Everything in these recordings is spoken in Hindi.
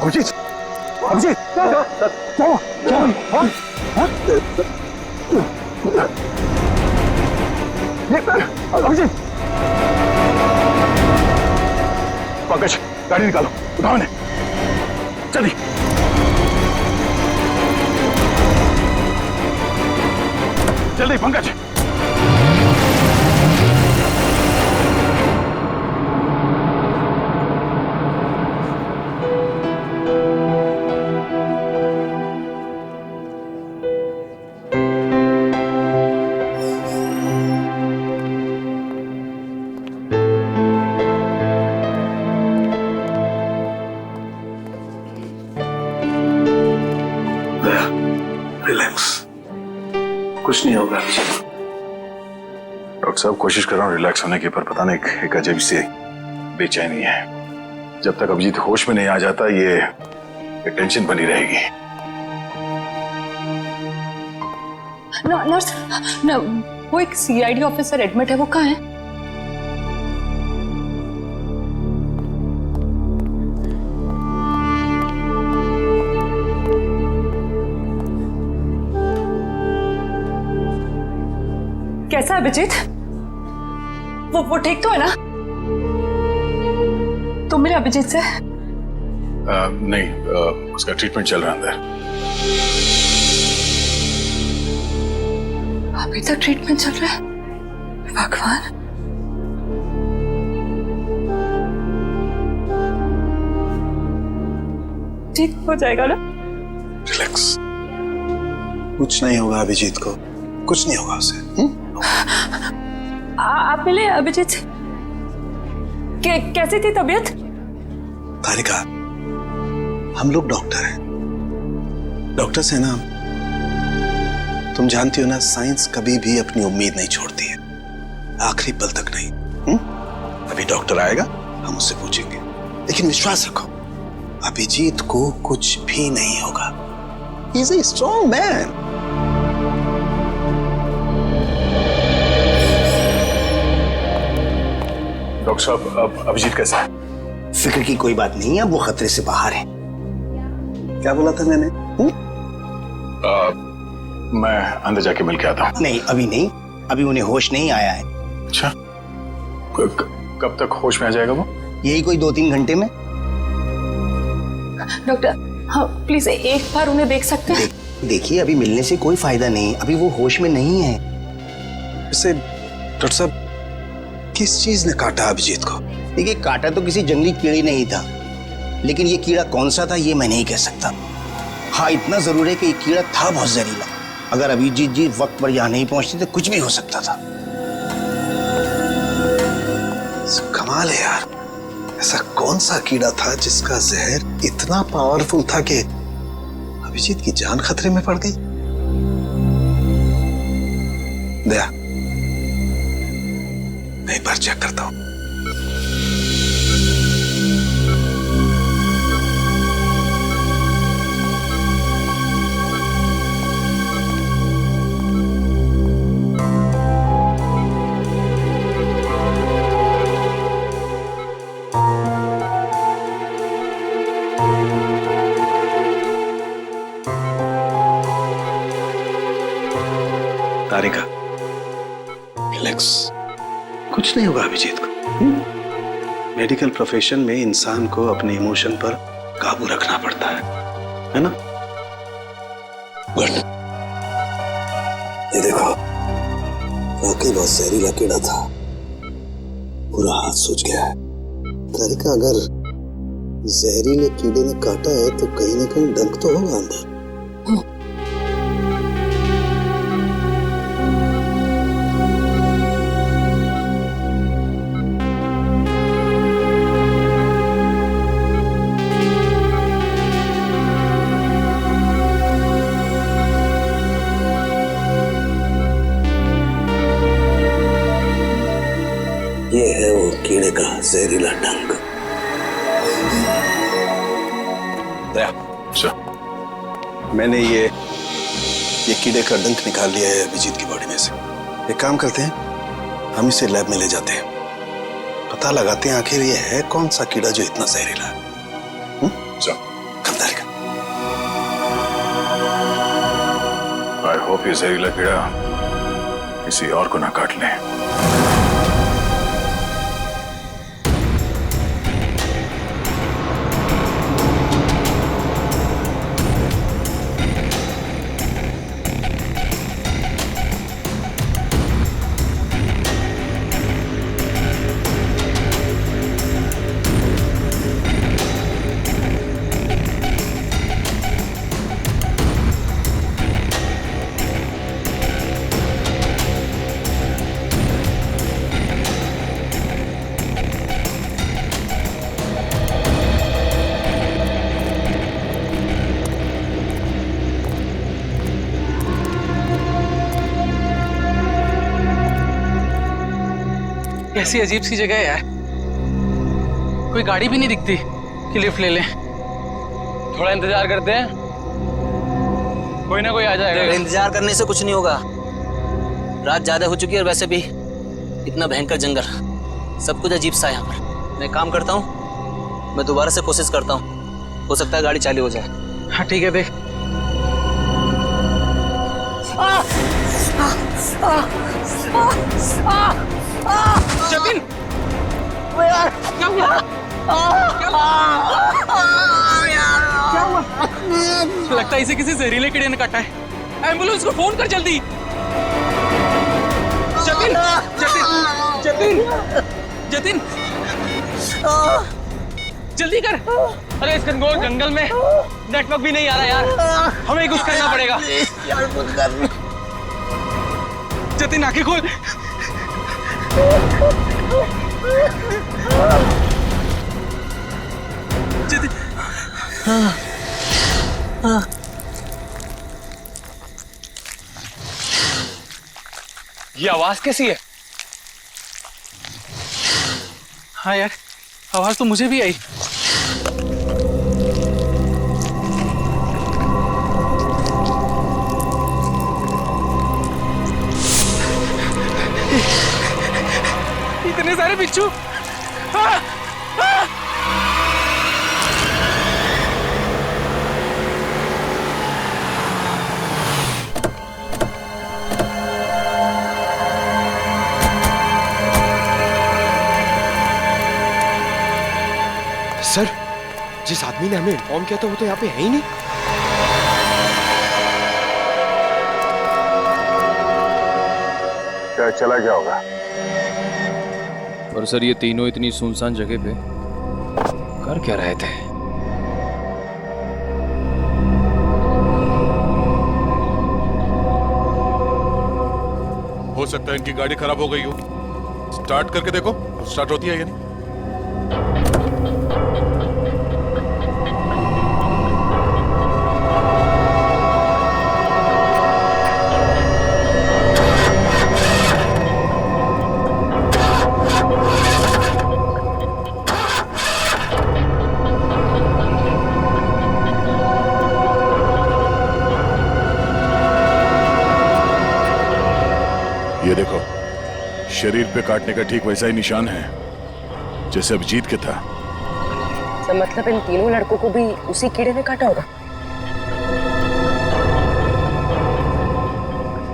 अभिजीत, अभिजीत, क्या अभिजीत, पंकज गाड़ी निकालो, उठाओ इन्हें, जल्दी। जल्दी पंकज। रिलैक्स, कुछ नहीं होगा। डॉक्टर साहब कोशिश कर रहा हूँ रिलैक्स होने की, पर पता नहीं एक अजीब सी बेचैनी है। जब तक अभिजीत होश में नहीं आ जाता ये टेंशन बनी रहेगी। नर्स, वो एक सीआईडी ऑफिसर एडमिट है, वो कहाँ है? कैसा है अभिजीत? वो ठीक तो है ना? तुम मिले अभिजीत से? नहीं, उसका ट्रीटमेंट चल रहा है अंदर। अभी तक ट्रीटमेंट चल रहा है? भगवान। ठीक हो जाएगा ना? रिलैक्स, कुछ नहीं होगा अभिजीत को, कुछ नहीं होगा उसे। आप मिले अभिजीत से? कैसी थी तबीयत? तारिका, हम लोग डॉक्टर हैं, डॉक्टर से ना, तुम जानती हो ना, साइंस कभी भी अपनी उम्मीद नहीं छोड़ती है, आखिरी पल तक नहीं। अभी डॉक्टर आएगा, हम उससे पूछेंगे, लेकिन विश्वास रखो अभिजीत को कुछ भी नहीं होगा। He is a strong man. Doctor साहब, अब अभिजीत कैसा है? फिक्र की कोई बात नहीं है, अब वो खतरे से बाहर है। क्या बोला था मैंने? मैं अंदर जाके मिल के आता हूँ। नहीं, अभी नहीं, अभी उन्हें होश नहीं आया है। अच्छा, कब तक होश में आ जाएगा वो? यही कोई 2-3 घंटे में। डॉक्टर, हाँ प्लीज एक बार उन्हें देख सकते हैं? देखिए, अभी मिलने से कोई फायदा नहीं, अभी वो होश में नहीं है। वैसे डॉक्टर साहब, किस चीज ने काटा अभिजीत को? देखिए, काटा तो किसी जंगली कीड़े नहीं था, लेकिन ये कीड़ा कौन सा था ये मैं नहीं कह सकता। हाँ, इतना जरूर है कि ये कीड़ा था बहुत जहरीला। अगर अभिजीत जी वक्त पर यहाँ नहीं पहुंचते तो कुछ भी हो सकता था। कमाल है यार, ऐसा कौन सा कीड़ा था जिसका जहर इतना पावरफुल था कि अभिजीत की जान खतरे में पड़ गई? दया, मैं एक बार चेक करता हूं। तारिका, रिलैक्स, कुछ नहीं होगा अभिजीत को। मेडिकल प्रोफेशन में इंसान को अपने इमोशन पर काबू रखना पड़ता है ना? गुड। ये देखो, वाकई बहुत जहरीला कीड़ा था, पूरा हाथ सूज गया है। तारिका, अगर जहरीले कीड़े ने काटा है तो कहीं ना कहीं डंक तो होगा अंदर। ये है वो कीड़े का जहरीला डंक। अच्छा, मैंने ये कीड़े का डंक निकाल लिया है अभिजीत की बॉडी में से। एक काम करते हैं, हम इसे लैब में ले जाते हैं, पता लगाते हैं आखिर ये है कौन सा कीड़ा जो इतना जहरीला है। होप ये जहरीला कीड़ा किसी और को ना काट ले। कैसी अजीब सी जगह है यार, कोई गाड़ी भी नहीं दिखती कि लिफ्ट ले लें। थोड़ा इंतजार करते हैं, कोई ना कोई आ जाएगा। इंतजार करने से कुछ नहीं होगा, रात ज्यादा हो चुकी है और वैसे भी इतना भयंकर जंगल, सब कुछ अजीब सा है यहाँ पर। मैं काम करता हूँ, मैं दोबारा से कोशिश करता हूँ, हो सकता है गाड़ी चालू हो जाए। हाँ ठीक है, देख। जतिन, क्या हुआ? क्या हुआ? लगता है इसे किसी जहरीले कीड़े ने काटा है। एम्बुलेंस को फोन कर जल्दी। जतिन, जतिन, जतिन, जतिन, जल्दी कर। अरे इस घनघोर जंगल में नेटवर्क भी नहीं आ रहा यार, हमें कुछ करना पड़ेगा। जतिन आंखें खोल। जतिन, ये आवाज कैसी है? हाँ यार, आवाज तो मुझे भी आई। इतने सारे बिच्छू। सर, जिस आदमी ने हमें इन्फॉर्म किया था वो तो यहाँ पे है ही नहीं। क्या चला गया होगा? और सर, ये तीनों इतनी सुनसान जगह पे कर क्या रहे थे? हो सकता है इनकी गाड़ी खराब हो गई हो। स्टार्ट करके देखो, स्टार्ट होती है या नहीं। ये देखो, शरीर पे काटने का ठीक वैसा ही निशान है जैसे अभिजीत के था। तो मतलब इन तीनों लड़कों को भी उसी कीड़े ने काटा होगा।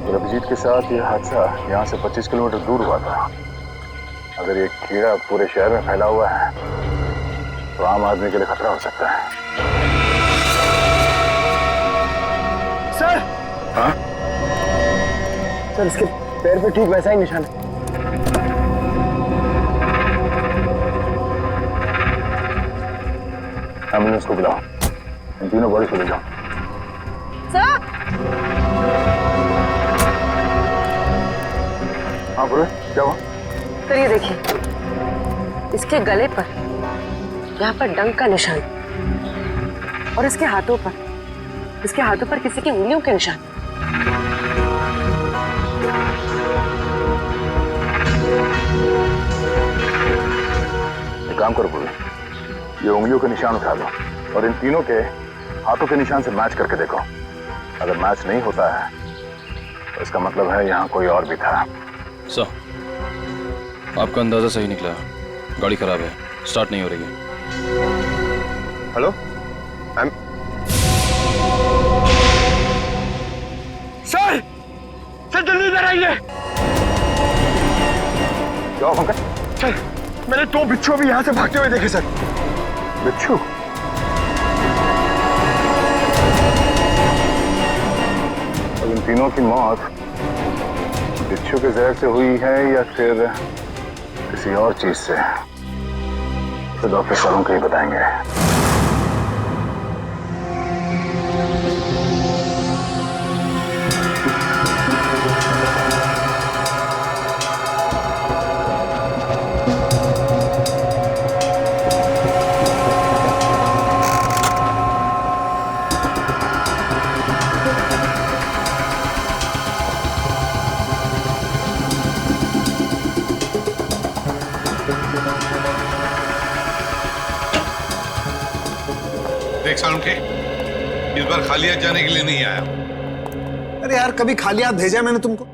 और अभिजीत के साथ ये हादसा यहाँ से 25 किलोमीटर दूर हुआ था। अगर ये कीड़ा पूरे शहर में फैला हुआ है तो आम आदमी के लिए खतरा हो सकता है। सर, हाँ? सर इसके पैर पे ठीक वैसा ही निशान है। एम्बुलेंस को बुलाओ, इन तीनों बॉडी को ले जाओ। सर, हाँ बुरे, क्या हुआ? सर ये देखिए, इसके गले पर यहाँ पर डंक का निशान और इसके हाथों पर किसी की उंगलियों के निशान। काम करो बुरे, ये उंगलियों के निशान उठा लो और इन तीनों के हाथों के निशान से मैच करके देखो। अगर मैच नहीं होता है तो इसका मतलब है यहाँ कोई और भी था। सर, आपका अंदाजा सही निकला, गाड़ी खराब है, स्टार्ट नहीं हो रही है। हेलो, सर इधर आइए। क्या हुआ पंकज? सर, मैंने 2 बिच्छू भी यहाँ से भागते हुए देखे सर। बिच्छू? और इन तीनों की मौत बिच्छू के जहर से हुई है या फिर किसी और चीज से, तो डॉक्टर सालों को ही बताएंगे। देख सालुंखे, इस बार खाली हाथ जाने के लिए नहीं आया। अरे यार, कभी खाली हाथ भेजा है मैंने तुमको?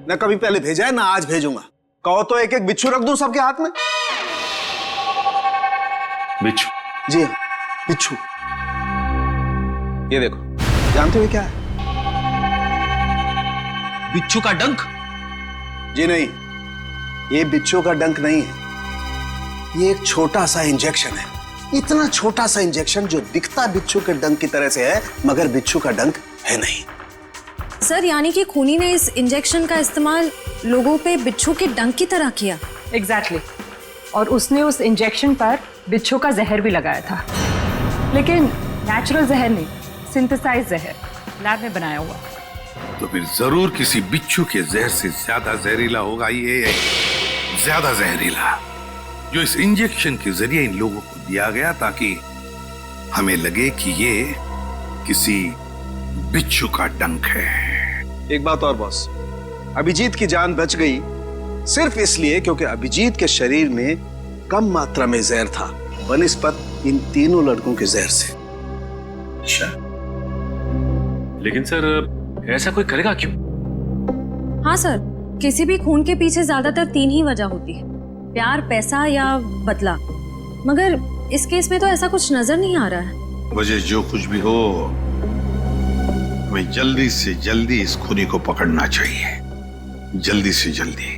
ना कभी पहले भेजा है ना आज भेजूंगा। कहो तो एक एक बिच्छू रख दूं सबके हाथ में। बिच्छू? जी हाँ, बिच्छू। ये देखो, जानते हो क्या है? बिच्छू का डंक? जी नहीं, ये बिच्छू का डंक नहीं है। ये एक छोटा सा इंजेक्शन है। इतना छोटा सा इंजेक्शन जो दिखता बिच्छू के डंक की तरह से है, मगर बिच्छू का डंक है नहीं। सर, यानी कि खूनी ने इस इंजेक्शन का इस्तेमाल लोगों पे बिच्छू के डंक की तरह किया। एग्जैक्टली। और उसने उस इंजेक्शन पर बिच्छू का जहर भी लगाया था, लेकिन नेचुरल जहर नहीं, सिंथेसाइज जहर, लैब में बनाया हुआ। तो फिर जरूर किसी बिच्छू के जहर से ज्यादा जहरीला होगा ये, ज्यादा जहरीला, जो इस इंजेक्शन के जरिए इन लोगों को दिया गया ताकि हमें लगे कि ये किसी बिच्छू का डंक है। एक बात और बॉस, अभिजीत की जान बच गई सिर्फ इसलिए क्योंकि अभिजीत के शरीर में कम मात्रा में जहर था बनिस्बत इन तीनों लड़कों के जहर से। अच्छा, लेकिन सर ऐसा कोई करेगा क्यों? हाँ सर, किसी भी खून के पीछे ज्यादातर 3 ही वजह होती है, प्यार, पैसा या बदला। मगर इस केस में तो ऐसा कुछ नजर नहीं आ रहा है। वजह जो कुछ भी हो, हमें जल्दी से जल्दी इस खूनी को पकड़ना चाहिए, जल्दी से जल्दी,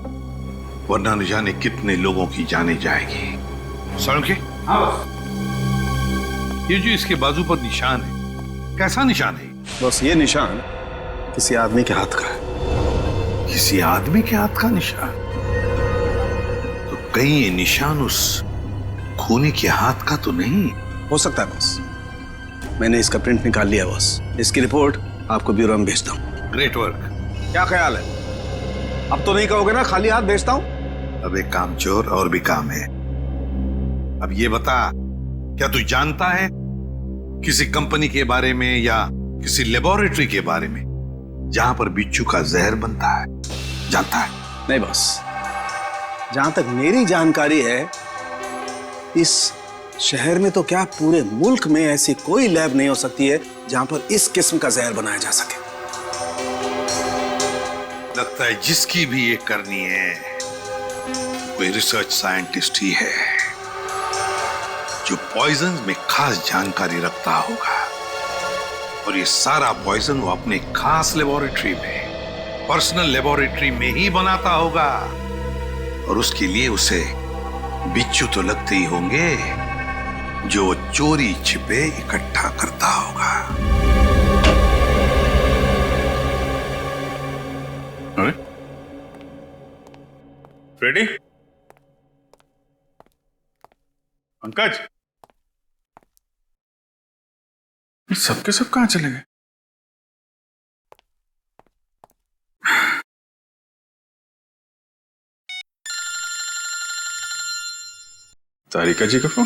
वरना न जाने कितने लोगों की जाने जाएगी। सालुंखे, ये जो इसके बाजू पर निशान है, कैसा निशान है? बस ये निशान किसी आदमी के हाथ का है। किसी आदमी के हाथ का निशान? तो कहीं ये निशान उस खूनी के हाथ का तो नहीं? हो सकता है बॉस, मैंने इसका प्रिंट निकाल लिया बॉस। इसकी रिपोर्ट आपको ब्यूरो में भेजता हूँ। Great work. क्या ख्याल है? अब तो नहीं कहोगे ना खाली हाथ भेजता हूँ? अब एक काम चोर और भी काम है। अब ये बता, क्या तू जानता है किसी कंपनी के बारे में या किसी लेबोरेटरी के बारे में जहां पर बिच्छू का जहर बनता है? जानता है? नहीं बॉस, जहां तक मेरी जानकारी है, इस शहर में तो क्या पूरे मुल्क में ऐसी कोई लैब नहीं हो सकती है जहां पर इस किस्म का जहर बनाया जा सके। लगता है जिसकी भी ये करनी है कोई रिसर्च साइंटिस्ट ही है जो पॉइजन में खास जानकारी रखता होगा, और ये सारा पॉइजन वो अपने खास लेबोरेटरी में, पर्सनल लेबोरेटरी में ही बनाता होगा, और उसके लिए उसे बिच्छू तो लगते ही होंगे जो चोरी छिपे इकट्ठा करता होगा। रेडी? पंकज, सबके सब कहां चले गए? तारिका जी का फोन।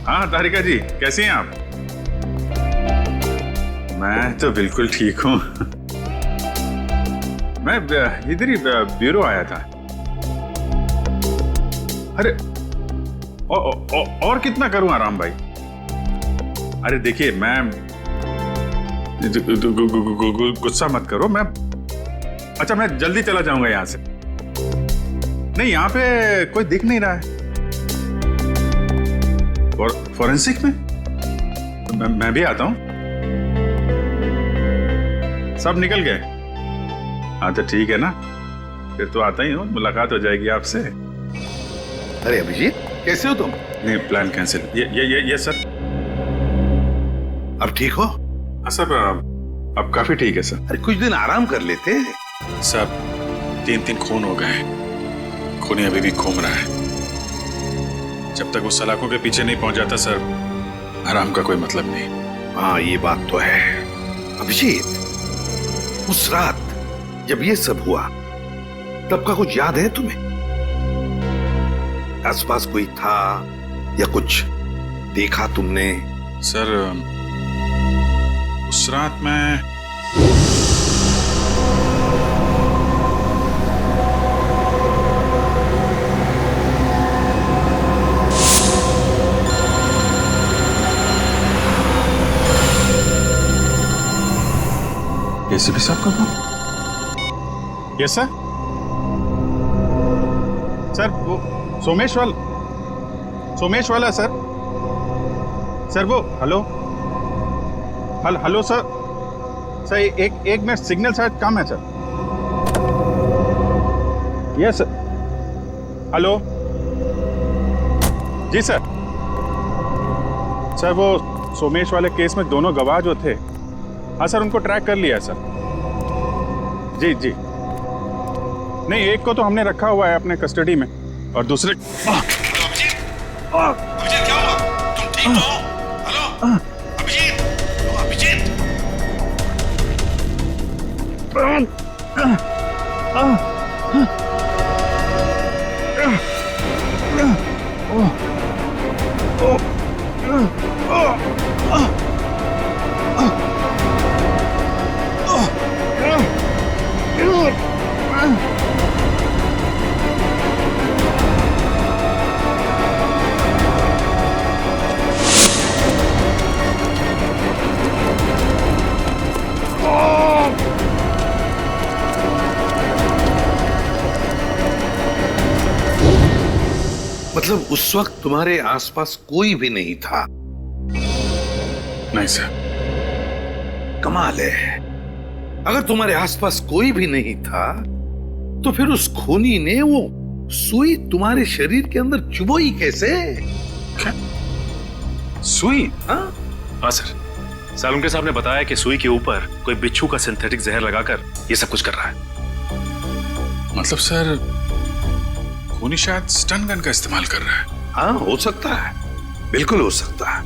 हाँ तारिका जी, कैसी हैं आप? मैं तो बिल्कुल ठीक हूं। मैं इधर ही ब्यूरो आया था। अरे और कितना करूं आराम भाई? अरे देखिए, मैं गुस्सा मत करो, मैं अच्छा मैं जल्दी चला जाऊंगा यहां से। नहीं, यहां पे कोई दिख नहीं रहा है। फॉरेंसिक में मैं भी आता हूं। सब निकल गए। हाँ तो ठीक है ना, फिर तो आता ही हूँ, मुलाकात हो जाएगी आपसे। अरे अभिजीत, कैसे हो तुम? नहीं, प्लान कैंसिल। ये सर। अब ठीक हो? हाँ सर, अब काफी ठीक है सर। अरे कुछ दिन आराम कर लेते। सर 3 खून हो गए, खूनी अभी भी घूम रहा है। जब तक वो सलाखों के पीछे नहीं पहुंच जाता सर, आराम का कोई मतलब नहीं। हाँ ये बात तो है। अभिजीत, उस रात जब ये सब हुआ तब का कुछ याद है तुम्हें? आसपास कोई था या कुछ देखा तुमने? सर उस रात मैं एसीपी साहब का फोन? Yes sir. सर वो सोमेश वाला सर। सर वो हेलो सर। सर एक मिनट, सिग्नल शायद कम है सर। Yes sir. हेलो जी सर। सर वो सोमेश वाले केस में दोनों गवाह जो थे, हाँ सर उनको ट्रैक कर लिया सर। जी जी। नहीं, एक को तो हमने रखा हुआ है अपने कस्टडी में और दूसरे। अभिजीत क्या हुआ? तुम ठीक हो? हेलो अभिजीत, अभिजीत। मतलब उस वक्त तुम्हारे आसपास कोई भी नहीं था? नहीं सर। कमाल है, अगर तुम्हारे आसपास कोई भी नहीं था तो फिर उस खूनी ने वो सुई तुम्हारे शरीर के अंदर चुभोई कैसे? क्या? सुई? हाँ सर, सालुंके साहब ने बताया कि सुई के ऊपर कोई बिच्छू का सिंथेटिक जहर लगाकर ये सब कुछ कर रहा है। मतलब सर खूनी शायद स्टन गन का इस्तेमाल कर रहा है। हाँ हो सकता है, बिल्कुल हो सकता है।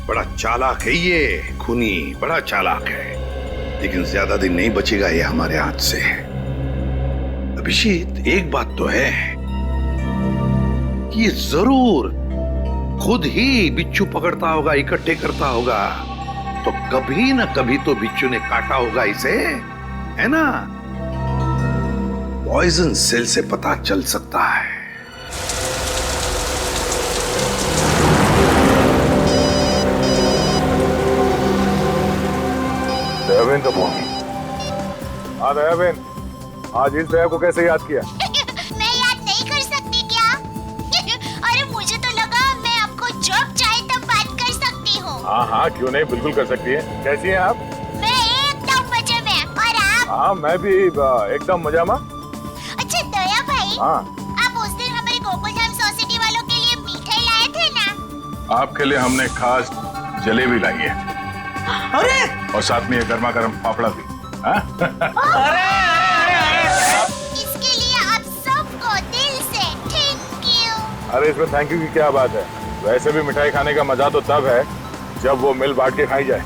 बड़ा चालाक है ये खूनी, बड़ा चालाक है, लेकिन ज्यादा दिन नहीं बचेगा ये हमारे हाथ से। अभिजीत, एक बात तो है कि ये जरूर खुद ही बिच्छू पकड़ता होगा, इकट्ठे करता होगा, तो कभी ना कभी तो बिच्छू ने काटा होगा इसे, है ना? पॉइजन सेल से पता चल सकता है। दयाबेन का फोन। हाँ दयाबेन, आज इस दया को कैसे याद किया? मैं याद नहीं कर सकती क्या? अरे मुझे तो लगा मैं आपको जब चाहे तब बात कर सकती हूँ। हाँ क्यों नहीं, बिल्कुल कर सकती है। कैसी हैं आप? मैं एकदम मजे में, और आप? हाँ मैं भी एकदम मजा में। अच्छा दया भाई, हाँ आप उस दिन हमारे गोकुलधाम सोसाइटी वालों के लिए मिठाई लाए थे ना? आपके लिए हमने खास जलेबी लाई है। अरे और साथ में ये गर्मा गर्म पापड़ा भी। इसके लिए आप सबको दिल से थैंक यू। अरे इसमें थैंक यू की क्या बात है? वैसे भी मिठाई खाने का मजा तो तब है जब वो मिल बांट के खाई जाए।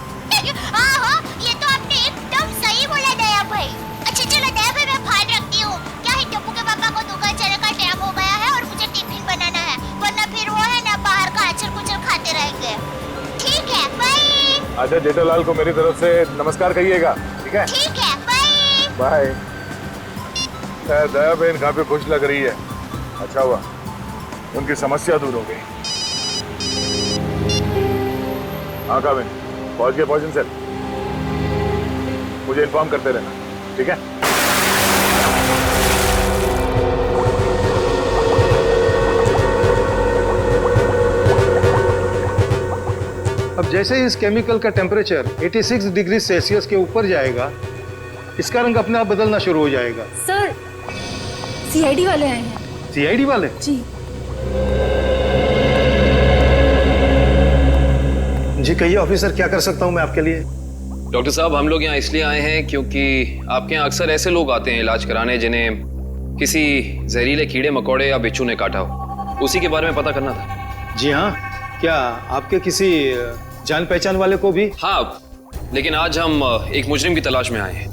हाँ, ये तो आपने एकदम सही बोला दया भाई। अच्छा चलो दया भाई, मैं फोन रखती हूँ। क्या है, टप्पू के पापा को दुकान चलने का टाइम हो गया है और मुझे टिफिन बनाना है, वरना फिर वो है ना बाहर का अचर कुचर खाते रहेंगे। ठीक है, बाय। अच्छा जेठालाल को मेरी तरफ से नमस्कार कहिएगा, ठीक है? ठीक है, बाय। बाय। दया बहन काफी खुश लग रही है। अच्छा हुआ उनकी समस्या दूर हो गई। हाँ काबिन, पहुंच गए पॉइजन सेल। मुझे इन्फॉर्म करते रहना, ठीक है? अब जैसे ही इस केमिकल का टेम्परेचर 86 डिग्री सेल्सियस के ऊपर जाएगा इसका रंग अपने आप बदलना शुरू हो जाएगा। सर सीआईडी वाले आए हैं। सीआईडी वाले? जी जी कहिए ऑफिसर, क्या कर सकता हूँ मैं आपके लिए? डॉक्टर साहब, हम लोग यहाँ इसलिए आए हैं क्योंकि आपके यहाँ अक्सर ऐसे लोग आते हैं इलाज कराने जिन्हें किसी जहरीले कीड़े मकोड़े या बिच्छू ने काटा हो। उसी के बारे में पता करना था। जी हाँ, क्या आपके किसी जान पहचान वाले को भी? हाँ, लेकिन आज हम एक मुजरिम की तलाश में आए हैं।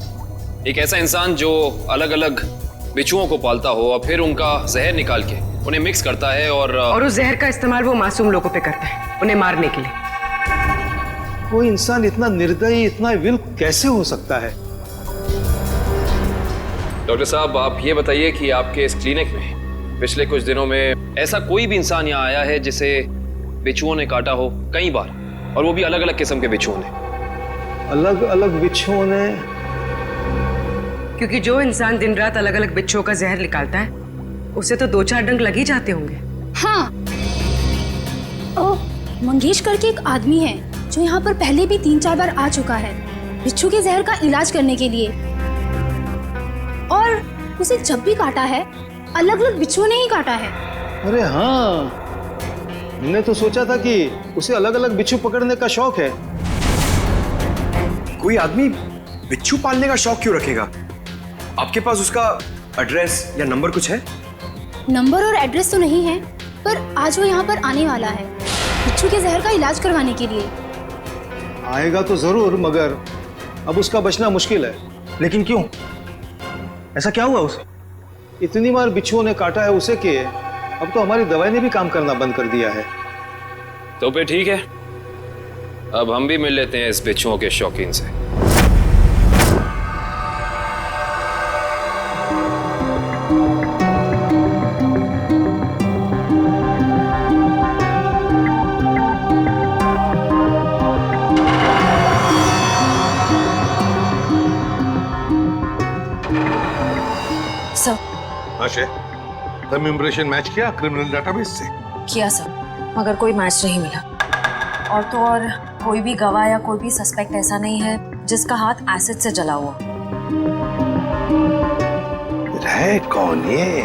एक ऐसा इंसान जो अलग अलग बिच्छुओं को पालता हो और फिर उनका जहर निकाल के उन्हें मिक्स करता है और उस जहर का इस्तेमाल वो मासूम लोगों पे करता है, उन्हें मारने के लिए। कोई इंसान इतना निर्दयी, इतना विल कैसे हो सकता है? डॉक्टर साहब, आप ये बताइए कि आपके इस क्लिनिक में पिछले कुछ दिनों में ऐसा कोई भी इंसान यहाँ आया है जिसे बिच्छुओं ने काटा हो कई बार, और वो भी अलग अलग किस्म के बिच्छुओं ने? अलग अलग बिच्छुओं ने? क्योंकि जो इंसान दिन रात अलग अलग बिच्छुओं का जहर निकालता है उसे तो 2-4 डंक लग ही जाते होंगे। हाँ, मंगेश करके एक आदमी है जो यहाँ पर पहले भी 3-4 बार आ चुका है बिच्छू के जहर का इलाज करने के लिए, और उसे जब भी काटा है अलग अलग बिच्छुओं ने ही काटा है। अरे हाँ, मैंने तो सोचा था कि उसे अलग अलग बिच्छू पकड़ने का शौक है। कोई आदमी बिच्छू पालने का शौक क्यों रखेगा? आपके पास उसका एड्रेस या नंबर कुछ है? नंबर और एड्रेस तो नहीं है, पर आज वो यहाँ पर आने वाला है बिच्छू के जहर का इलाज करवाने के लिए। आएगा तो जरूर, मगर अब उसका बचना मुश्किल है। लेकिन क्यों? ऐसा क्या हुआ उसे? इतनी बार बिच्छुओं ने काटा है उसे कि अब तो हमारी दवाई ने भी काम करना बंद कर दिया है। तो फिर ठीक है, अब हम भी मिल लेते हैं इस बिच्छुओं के शौकीन से। तुम इम्प्रेशन मैच किया क्रिमिनल डेटाबेस से? किया सर, मगर कोई मैच नहीं मिला। और तो और कोई भी गवाह या कोई भी सस्पेक्ट ऐसा नहीं है जिसका हाथ एसिड से जला हुआ। है कौन ये?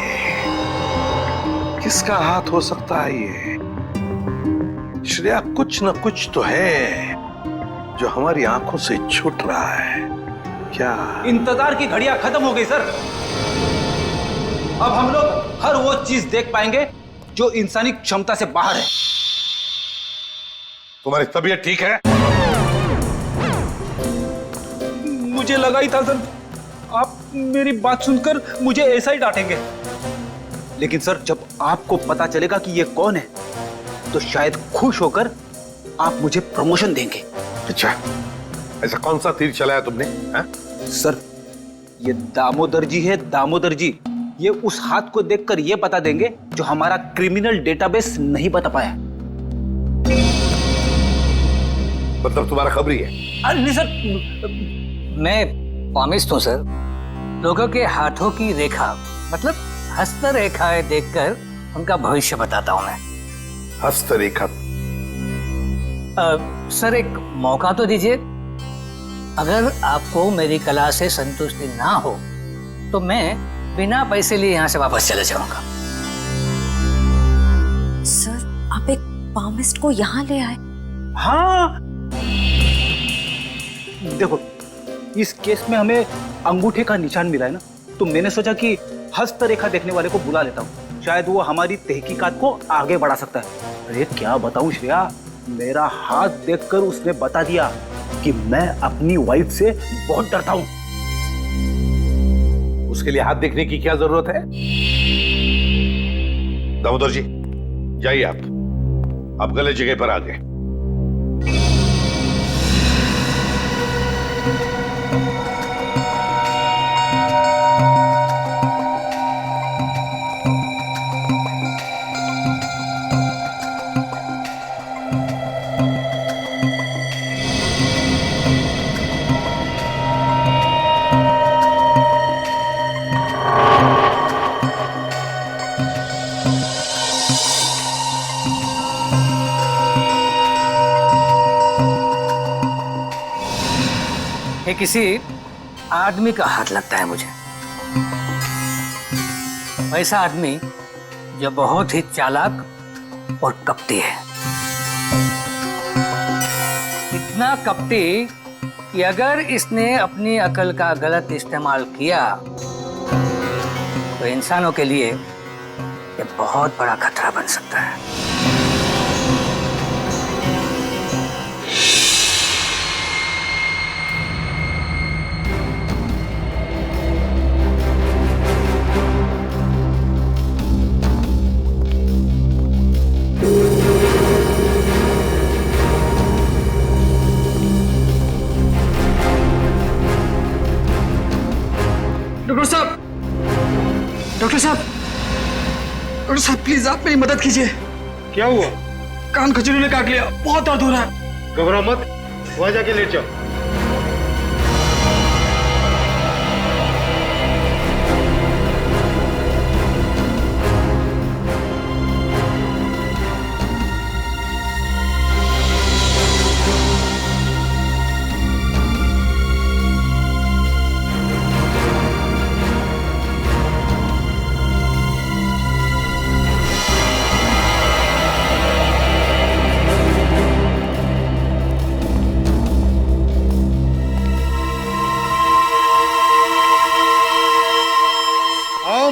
किसका हाथ हो सकता है ये? श्रेया, कुछ न कुछ तो है जो हमारी आंखों से छूट रहा है। क्या? इंतजार की घड़ियां खत्म हो गई सर। अब हम लोग हर वो चीज देख पाएंगे जो इंसानी क्षमता से बाहर है। तुम्हारी तबीयत ठीक है? मुझे लगा ही था सर, आप मेरी बात सुनकर मुझे ऐसा ही डांटेंगे। लेकिन सर, जब आपको पता चलेगा कि ये कौन है तो शायद खुश होकर आप मुझे प्रमोशन देंगे। अच्छा, ऐसा कौन सा तीर चलाया तुमने? सर, ये दामोदर जी है, दामोदर जी। ये उस हाथ को देखकर ये बता देंगे जो हमारा क्रिमिनल डेटाबेस नहीं बता पाया। मतलब तुम्हारा खबरी है? नहीं सर, मैं पामिस्ट हूँ सर। लोगों के हाथों की रेखा, मतलब हस्तरेखाएं देखकर उनका भविष्य बताता हूँ मैं। हस्तरेखा? सर, एक मौका तो दीजिए। अगर आपको मेरी कला से संतुष्टि ना हो तो मैं बिना पैसे लिए यहाँ से वापस चले जाऊंगा। सर, आप एक पामिस्ट को यहाँ ले आए? हाँ, देखो, इस केस में हमें अंगूठे का निशान मिला है ना, तो मैंने सोचा कि हस्तरेखा देखने वाले को बुला लेता हूँ, शायद वो हमारी तहकीकात को आगे बढ़ा सकता है। अरे क्या बताऊं श्रेया, मेरा हाथ देखकर उसने बता दिया कि मैं अपनी वाइफ से बहुत डरता हूँ। उसके लिए हाथ देखने की क्या जरूरत है? दामोदर जी, जाइए आप गलत जगह पर आ गए। ये किसी आदमी का हाथ लगता है मुझे। ऐसा आदमी जो बहुत ही चालाक और कपटी है। इतना कपटी कि अगर इसने अपनी अकल का गलत इस्तेमाल किया तो इंसानों के लिए ये बहुत बड़ा खतरा बन सकता है। डॉक्टर साहब प्लीज आप मेरी मदद कीजिए। क्या हुआ? कान खजूरी ने काट लिया, बहुत दर्द हो रहा है। घबराओ मत, वहां जाके लेट जाओ।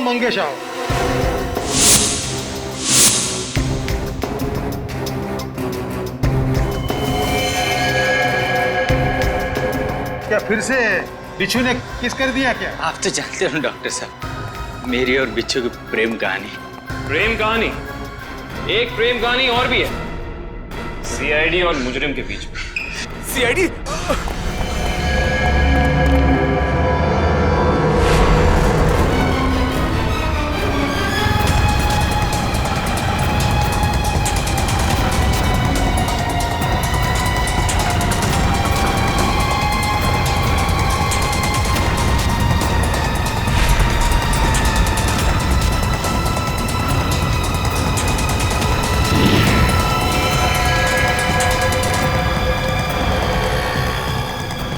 मंगेश आओ। क्या फिर से बिच्छू ने किस कर दिया क्या? आप तो जानते हो डॉक्टर साहब, मेरी और बिच्छू की प्रेम कहानी। प्रेम कहानी? एक प्रेम कहानी और भी है, सीआईडी और मुजरिम के बीच में। सीआईडी?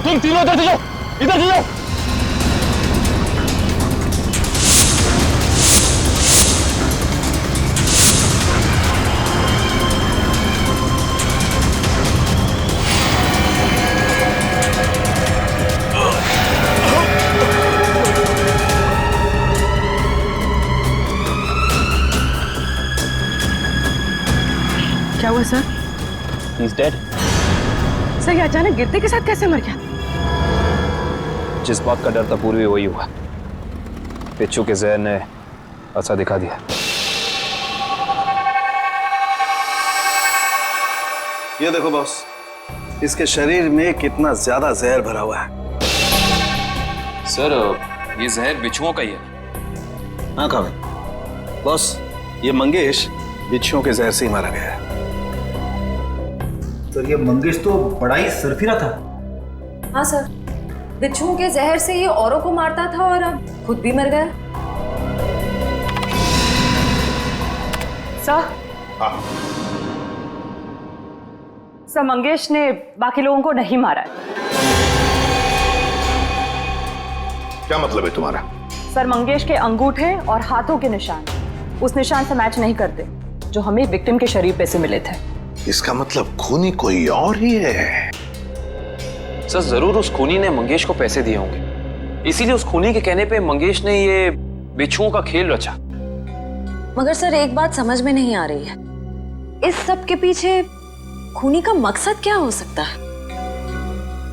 तुम तीनों इधर जाओ, इधर जाओ। क्या हुआ सर? He's dead. सर ये अचानक गिरते के साथ कैसे मर गया? जिस बात का डर था पूर्वी वही हुआ। बिच्छू के जहर ने असर दिखा दिया। ये देखो बॉस, इसके शरीर में कितना ज्यादा जहर भरा हुआ है। सर ये जहर बिच्छुओं का ही है। हाँ कहा बॉस, ये मंगेश बिच्छुओं के जहर से ही मारा गया है। सर ये मंगेश तो बड़ा ही सरफिरा था। हाँ सर, बिच्छुओं के जहर से ये औरों को मारता था और अब खुद भी मर गया। सर मंगेश ने बाकी लोगों को नहीं मारा है। क्या मतलब है तुम्हारा? सर मंगेश के अंगूठे और हाथों के निशान उस निशान से मैच नहीं करते जो हमें विक्टिम के शरीर पे से मिले थे। इसका मतलब खूनी कोई और ही है। सर जरूर उस खूनी ने मंगेश को पैसे दिए होंगे, इसीलिए उस खूनी के कहने पे मंगेश ने ये बिच्छुओं का खेल रचा। मगर सर एक बात समझ में नहीं आ रही है, इस सब के पीछे खूनी का मकसद क्या हो सकता है?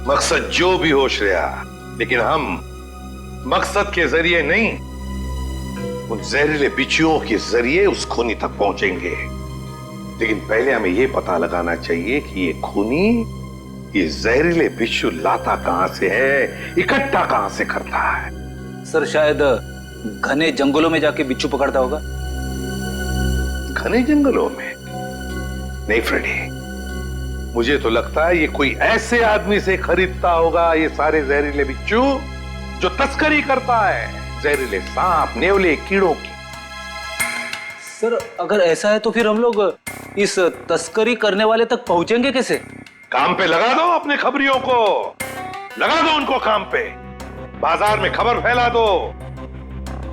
मकसद जो भी हो श्रेया, लेकिन हम मकसद के जरिए नहीं, उन जहरीले बिच्छुओं के जरिए उस खूनी तक पहुंचेंगे। लेकिन पहले हमें यह पता लगाना चाहिए कि ये खूनी ये जहरीले बिच्छू लाता कहां से है, इकट्ठा कहां से करता है। सर शायद घने जंगलों में जाके बिच्छू पकड़ता होगा। घने जंगलों में? नहीं फ्रेडी, मुझे तो लगता है ये कोई ऐसे आदमी से खरीदता होगा ये सारे जहरीले बिच्छू जो तस्करी करता है, जहरीले सांप, नेवले, कीड़ों की। सर अगर ऐसा है तो फिर हम लोग इस तस्करी करने वाले तक पहुंचेंगे कैसे? काम पे लगा दो अपने खबरियों को, लगा दो उनको काम पे। बाजार में खबर फैला दो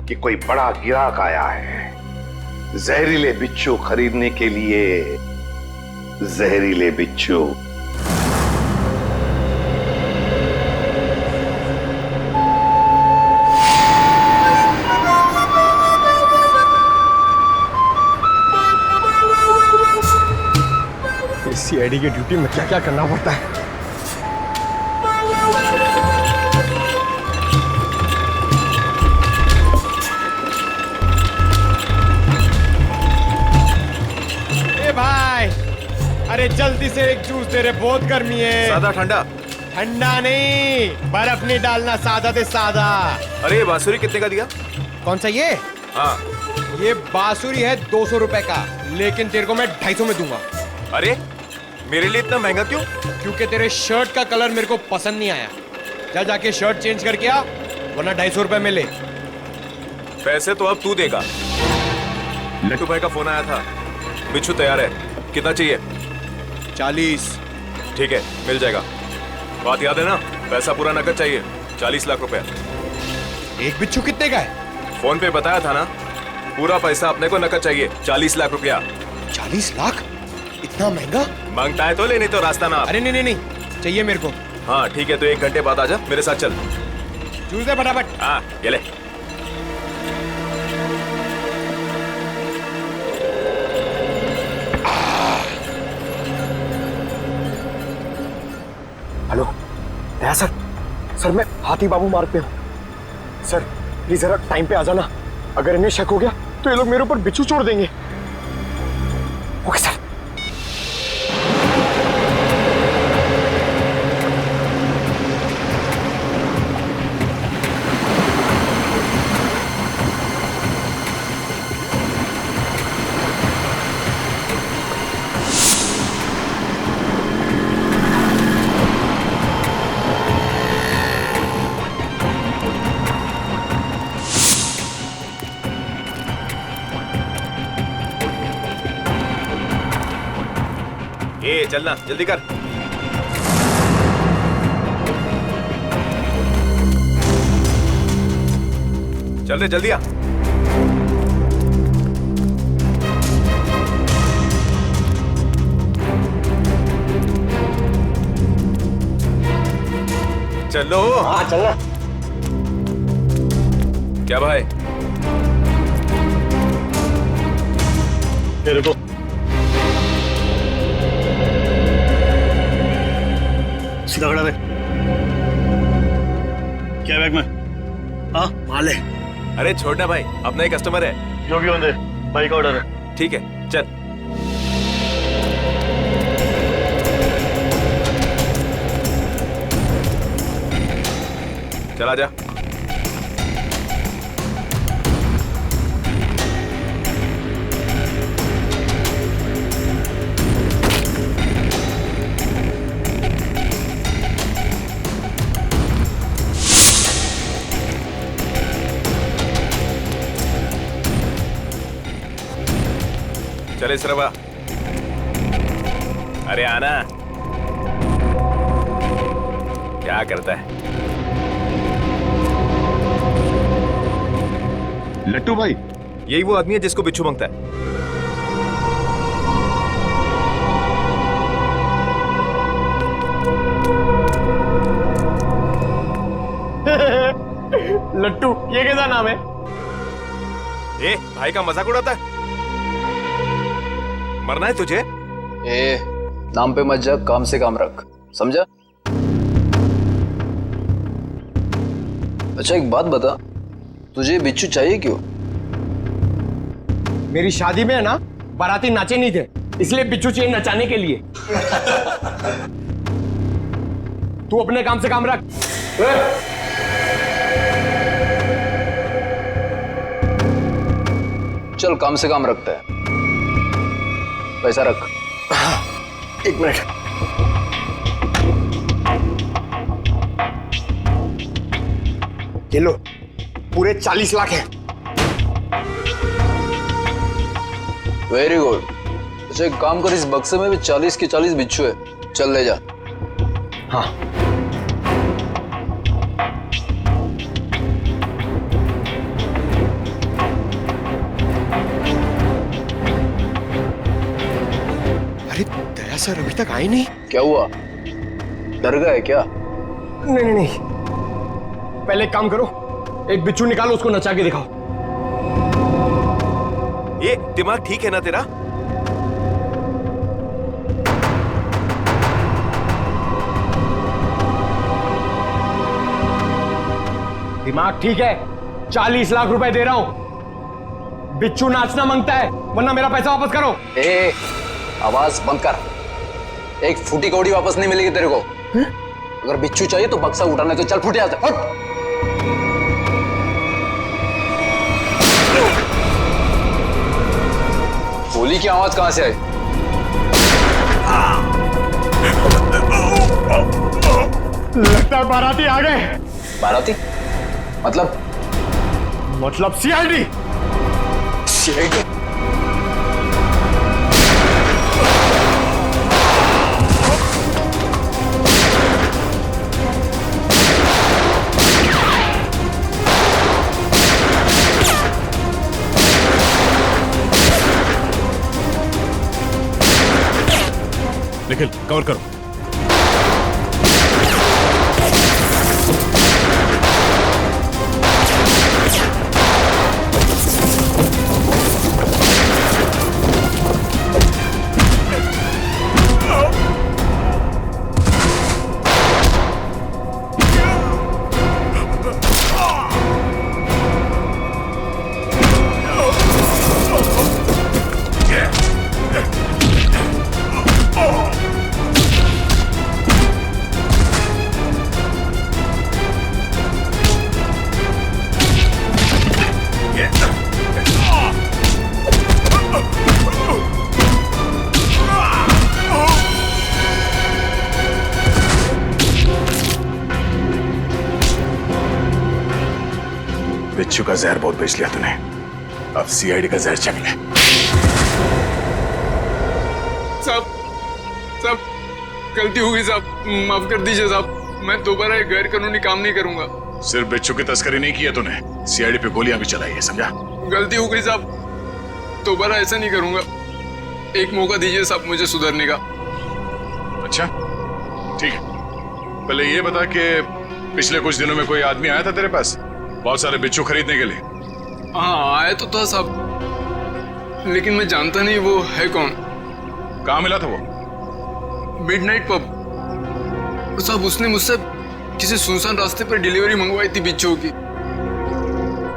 कि कोई बड़ा गिराक आया है जहरीले बिच्छू खरीदने के लिए। जहरीले बिच्छू। सीआईडी की ड्यूटी में क्या क्या करना पड़ता है। ए भाई, अरे जल्दी से एक जूस दे रे, बहुत गर्मी है। सादा ठंडा? ठंडा नहीं, बर्फ नहीं डालना, सादा दे सादा। अरे ये बांसुरी कितने का दिया? कौन सा ये? हाँ ये बांसुरी है 200 रुपए का, लेकिन तेरे को मैं 250 में दूंगा। अरे मेरे लिए इतना महंगा क्यों? क्योंकि तेरे शर्ट का कलर मेरे को पसंद नहीं आया। जा जाके शर्ट चेंज करके आ, वरना 250 रुपए में ले। पैसे तो अब तू देगा। लट्टू भाई का फोन आया था, बिच्छू तैयार है। कितना चाहिए? 40। ठीक है, मिल जाएगा। बात याद है ना, पैसा पूरा नकद चाहिए। 40 लाख रुपए। एक बिच्छू कितने का है? फोन पे बताया था ना, पूरा पैसा अपने को नकद चाहिए। 40 लाख रुपया। 40 लाख? इतना महंगा? मांगता है तो ले, नहीं तो रास्ता ना। अरे नहीं, चाहिए मेरे को। हाँ ठीक है, तो 1 घंटे बाद आजा, मेरे साथ चल। जूस दे फटाफट। हाँ ये ले। हेलो दया सर, सर मैं हाथी बाबू मार्ग पे हूँ। सर प्लीज जरा टाइम पे आ जाना, अगर इन्हें शक हो गया तो ये लोग मेरे ऊपर बिच्छू छोड़ देंगे। Okay sir. चलना, जल्दी कर। चल रे, जल्दी आ। चलो। हाँ चलना। क्या भाई? तेरे को सीधा खड़ा रहे। क्या बैग में? हाँ माल है। अरे छोड़ना भाई, अपना ही कस्टमर है। जो भी होने भाई का ऑर्डर है। ठीक है चल। चला जा। चले सरवा। अरे आना। क्या करता है लट्टू भाई? यही वो आदमी है जिसको बिच्छू मांगता है। लट्टू, ये कैसा नाम है? ए भाई का मजाक उड़ाता है। मरना है तुझे? ए, नाम पे मत जा, काम से काम रख, समझा? अच्छा एक बात बता, तुझे बिच्छू चाहिए क्यों? मेरी शादी में है ना, बाराती नाचे नहीं थे, इसलिए बिच्छू चाहिए नचाने के लिए। तू अपने काम से काम रख। चल काम से काम रखता है, पैसा रख। 1 मिनट। ये लो, पूरे 40 लाख है। Very good. अच्छा एक काम कर, इस बक्से में भी 40 के 40 बिच्छू है, चल ले जा। हाँ दया सर अभी तक आए नहीं। क्या हुआ, डर गए क्या? नहीं नहीं, पहले एक काम करो, एक बिच्छू निकालो, उसको नचा के दिखाओ। ये दिमाग ठीक है ना तेरा? दिमाग ठीक है, 40 लाख रुपए दे रहा हूं। बिच्छू नाचना मांगता है, वरना मेरा पैसा वापस करो। ए, आवाज बंद कर। एक फूटी कौड़ी वापस नहीं मिलेगी तेरे को। अगर बिच्छू चाहिए तो बक्सा उठाने तो चल फूटे आते। गोली की आवाज कहां से आई? लगता है बाराती आ गए। बाराती? मतलब सीआईडी। सीआईडी? निखिल कवर करो। बिच्छू का जहर बहुत बेच लिया तूने, अब सीआईडी का जहर चख ले। साहब गलती हो गई साहब, माफ कर दीजिए साहब, मैं दोबारा एक गैर कानूनी काम नहीं करूंगा। सिर्फ बिच्छू की तस्करी नहीं की है तूने, सीआईडी पे गोलियां भी चलाई है, समझा? गलती हो गई साहब, दोबारा ऐसा नहीं करूंगा। एक मौका दीजिए साहब मुझे सुधरने का। अच्छा ठीक है, पहले ये बता कि पिछले कुछ दिनों में कोई आदमी आया था तेरे पास बहुत सारे बिच्छू खरीदने के लिए? हाँ आया तो था साहब, लेकिन मैं जानता नहीं वो है कौन। कहाँ मिला था वो? मिडनाइट पब साहब, उसने मुझसे किसी सुनसान रास्ते पर डिलीवरी मंगवाई थी बिच्छू की।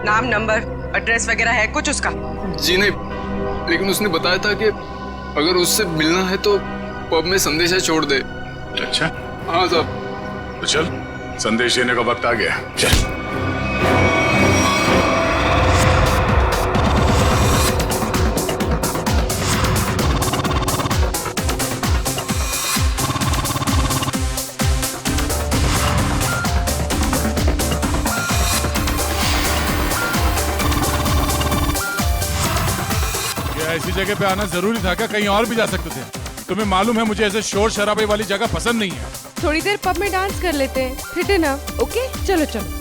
नाम नंबर एड्रेस वगैरह है कुछ उसका? जी नहीं, लेकिन उसने बताया था कि अगर उससे मिलना है तो पब में संदेशा छोड़ दे। अच्छा हाँ साहब। तो चल, संदेश देने का वक्त आ गया, चल। ऐसी जगह पे आना जरूरी था क्या? कहीं और भी जा सकते थे। तुम्हें मालूम है मुझे ऐसे शोर शराबे वाली जगह पसंद नहीं है। थोड़ी देर पब में डांस कर लेते हैं, फिर डिनर। ओके चलो चलो।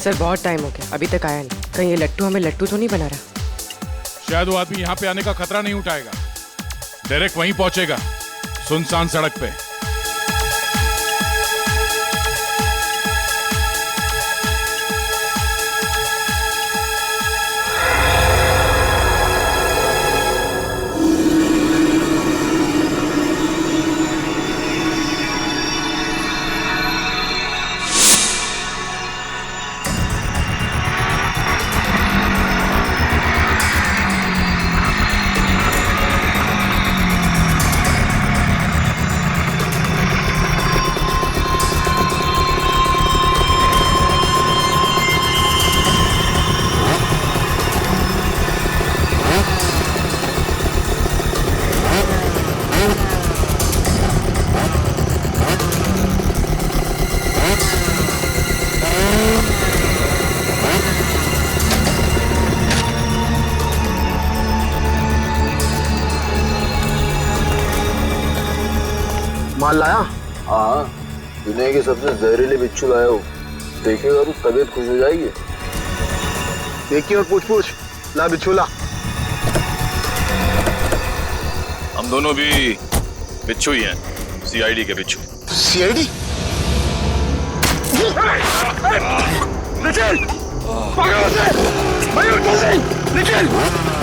सर बहुत टाइम हो गया, अभी तक आया नहीं। कहीं ये लट्टू हमें लट्टू तो नहीं बना रहा? शायद वो आदमी यहाँ पे आने का खतरा नहीं उठाएगा, डायरेक्ट वहीं पहुंचेगा, सुनसान सड़क पे। माल लाया? हाँ, दुनिया के सबसे जहरीले बिच्छू लाया हूँ। देखिएगा तो तबीयत खुश हो जाएगी। देखिए और पूछ पूछ, ला बिच्छू ला। हम दोनों भी बिच्छू ही हैं, सीआईडी के बिच्छू। सीआईडी? निखिल! पकड़ो उसे! मयूर जल्दी! निखिल!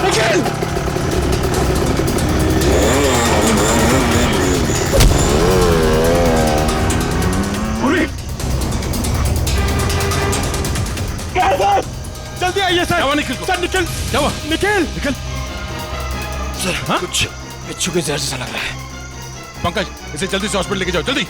निखिल! जल्दी आइए सर। जावा निखिल को। सर निखिल, जावा। निखिल, निखिल। सर, हाँ? कुछ बिच्छू के जहर जैसा लग रहा है। पंकज, इसे जल्दी से हॉस्पिटल लेके जाओ, जल्दी।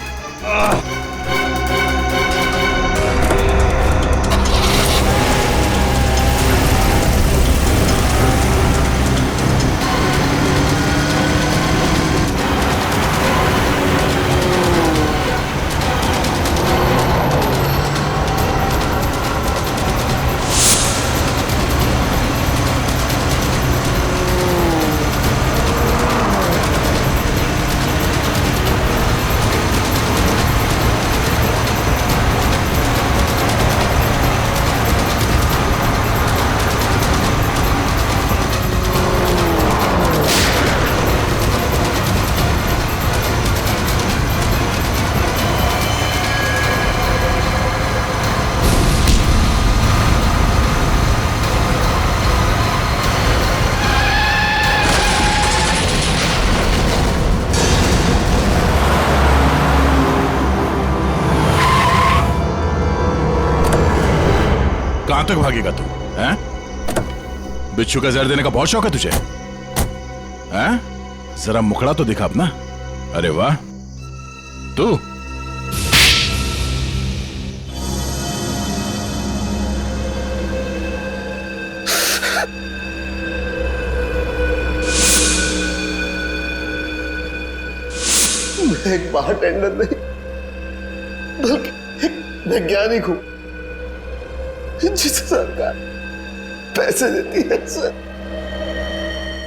कहां तक भागेगा तू? हैं? बिच्छू का जहर देने का बहुत शौक है तुझे? हैं? जरा मुखड़ा तो दिखा अपना। अरे वाह, तू मैं एक बारटेंडर नहीं, बल्कि एक वैज्ञानिक हूं, जिसे सरकार पैसे देती है। सर,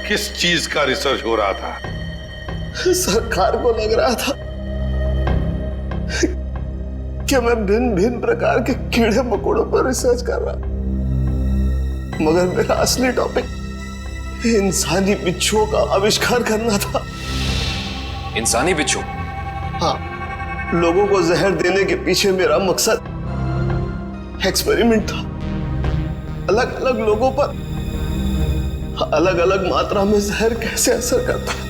किस चीज का रिसर्च हो रहा था? सरकार को लग रहा था कि मैं भिन्न भिन्न प्रकार के कीड़े मकोड़ों पर रिसर्च कर रहा, मगर मेरा असली टॉपिक इंसानी बिच्छुओं का आविष्कार करना था। इंसानी बिच्छू? हाँ, लोगों को जहर देने के पीछे मेरा मकसद एक्सपेरिमेंट था। अलग अलग लोगों पर अलग अलग मात्रा में जहर कैसे असर करता है।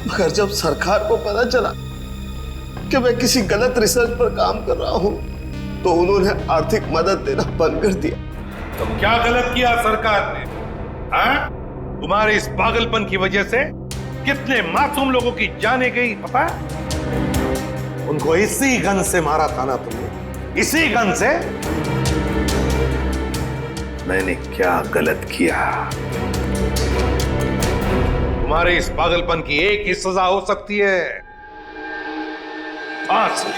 मगर जब सरकार को पता चला कि मैं किसी गलत रिसर्च पर काम कर रहा हूं, तो उन्होंने आर्थिक मदद देना बंद कर दिया। तो क्या गलत किया सरकार ने? तुम्हारे इस पागलपन की वजह से कितने मासूम लोगों की जाने गई पता है? उनको इसी गन से मारा था ना तुमने? इसी गन से? मैंने क्या गलत किया? तुम्हारे इस पागलपन की एक ही सजा हो सकती है, फांसी।